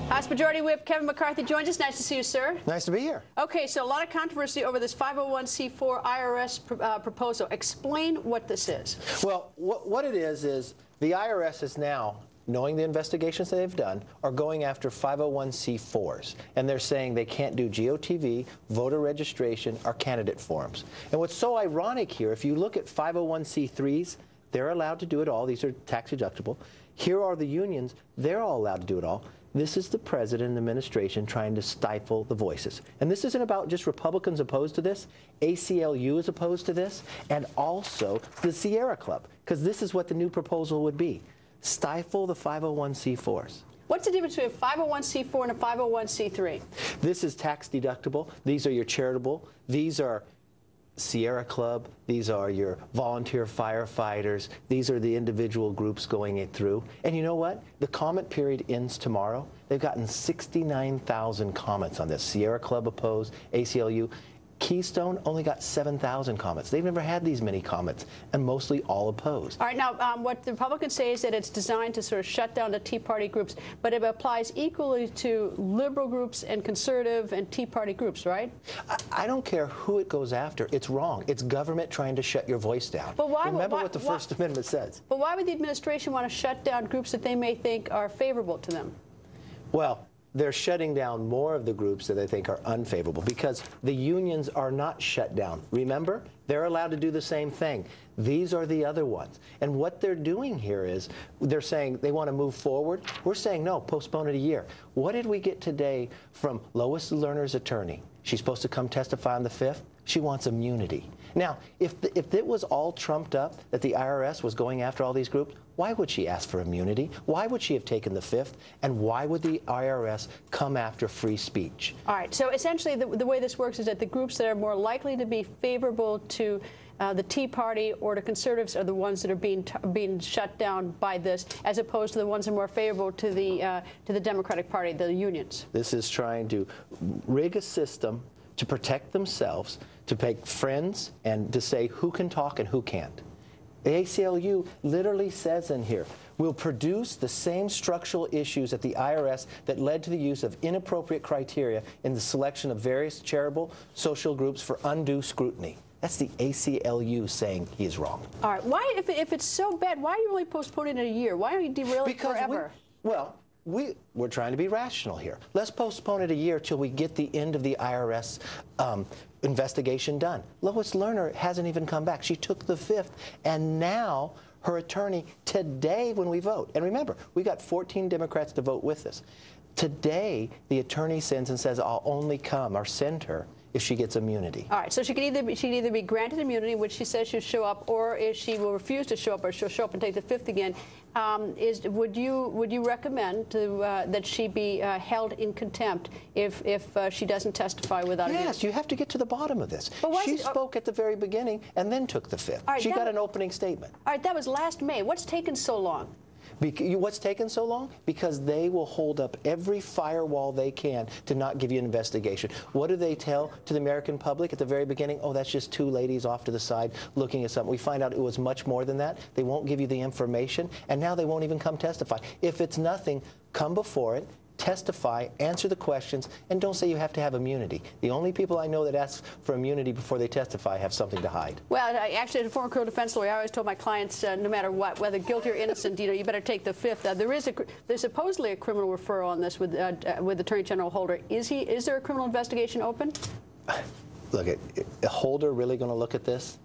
House Majority Whip Kevin McCarthy joins us. Nice to see you, sir. Nice to be here. Okay, so a lot of controversy over this 501c4 IRS proposal. Explain what this is. Well, what it is the IRS is now, knowing the investigations that they've done, are going after 501c4s. And they're saying they can't do GOTV, voter registration, or candidate forums. And what's so ironic here, if you look at 501c3s, they're allowed to do it all. These are tax deductible. Here are the unions. They're all allowed to do it all. This is the president and the administration trying to stifle the voices. And this isn't about just Republicans opposed to this. ACLU is opposed to this, and also the Sierra Club, because this is what the new proposal would be. Stifle the 501c4s. What's the difference between a 501c4 and a 501c3? This is tax deductible. These are your charitable. These are Sierra Club. These are your volunteer firefighters. These are the individual groups going it through. And you know what? The comment period ends tomorrow. They've gotten 69,000 comments on this. Sierra Club opposed, ACLU. Keystone only got 7,000 comments. They've never had these many comments, and mostly all opposed. All right, now, what the Republicans say is that it's designed to sort of shut down the Tea Party groups, but it applies equally to liberal groups and conservative and Tea Party groups, right? I don't care who it goes after. It's wrong. It's government trying to shut your voice down. But why, Remember what the First Amendment says. But why would the administration want to shut down groups that they may think are favorable to them? Well, they're shutting down more of the groups that they think are unfavorable because the unions are not shut down. Remember? They're allowed to do the same thing. These are the other ones. And what they're doing here is they're saying they want to move forward. We're saying, no, postpone it a year. What did we get today from Lois Lerner's attorney? She's supposed to come testify on the 5th. She wants immunity. Now, if it was all trumped up that the IRS was going after all these groups, why would she ask for immunity? Why would she have taken the 5th? And why would the IRS come after free speech? All right. So essentially, the way this works is that the groups that are more likely to be favorable to the Tea Party or to conservatives are the ones that are being shut down by this, as opposed to the ones that are more favorable to the Democratic Party, the unions. This is trying to rig a system to protect themselves, to make friends, and to say who can talk and who can't. The ACLU literally says in here, we'll produce the same structural issues at the IRS that led to the use of inappropriate criteria in the selection of various charitable social groups for undue scrutiny. That's the ACLU saying he is wrong. All right. Why, if it's so bad, why are you only postponing it a year? Why don't you derail it forever? We're trying to be rational here. Let's postpone it a year till we get the end of the IRS investigation done. Lois Lerner hasn't even come back. She took the 5th, and now her attorney today when we vote, and remember, we got 14 Democrats to vote with us. Today, the attorney sends and says, I'll only come or send her if she gets immunity. All right, so she can either be granted immunity, which she says she'll show up, or if she will refuse to show up, or she'll show up and take the 5th again. Would you recommend that she be held in contempt if she doesn't testify without immunity? Yes, you have to get to the bottom of this. She spoke at the very beginning and then took the 5th. Right, she got an opening statement. All right, that was last May. What's taken so long? What's taken so long? Because they will hold up every firewall they can to not give you an investigation. What do they tell to the American public at the very beginning? Oh, that's just 2 ladies off to the side looking at something. We find out it was much more than that. They won't give you the information, and now they won't even come testify. If it's nothing, come before it, testify, answer the questions, and don't say you have to have immunity. The only people I know that ask for immunity before they testify have something to hide. Well, actually, as a former criminal defense lawyer, I always told my clients, no matter what, whether guilty or innocent, you better take the 5th. There's supposedly a criminal referral on this with Attorney General Holder. Is there a criminal investigation open? Look, is Holder really going to look at this?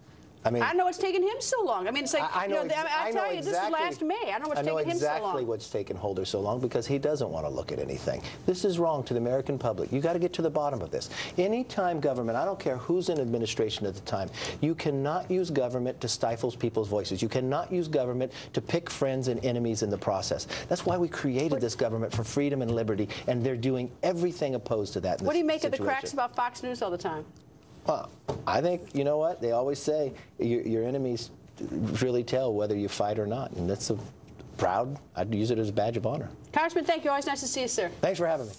I mean, I know it's taken him so long. I mean, it's like, I tell you, this is last May. I don't know what's taken him so long. I know exactly what's taken Holder so long, because he doesn't want to look at anything. This is wrong to the American public. You got to get to the bottom of this. Anytime government, I don't care who's in administration at the time, you cannot use government to stifle people's voices. You cannot use government to pick friends and enemies in the process. That's why we created this government for freedom and liberty, and they're doing everything opposed to that. What do you make of the cracks about Fox News all the time? Well, I think, you know what, they always say your enemies really tell whether you fight or not, and that's I'd use it as a badge of honor. Congressman, thank you. Always nice to see you, sir. Thanks for having me.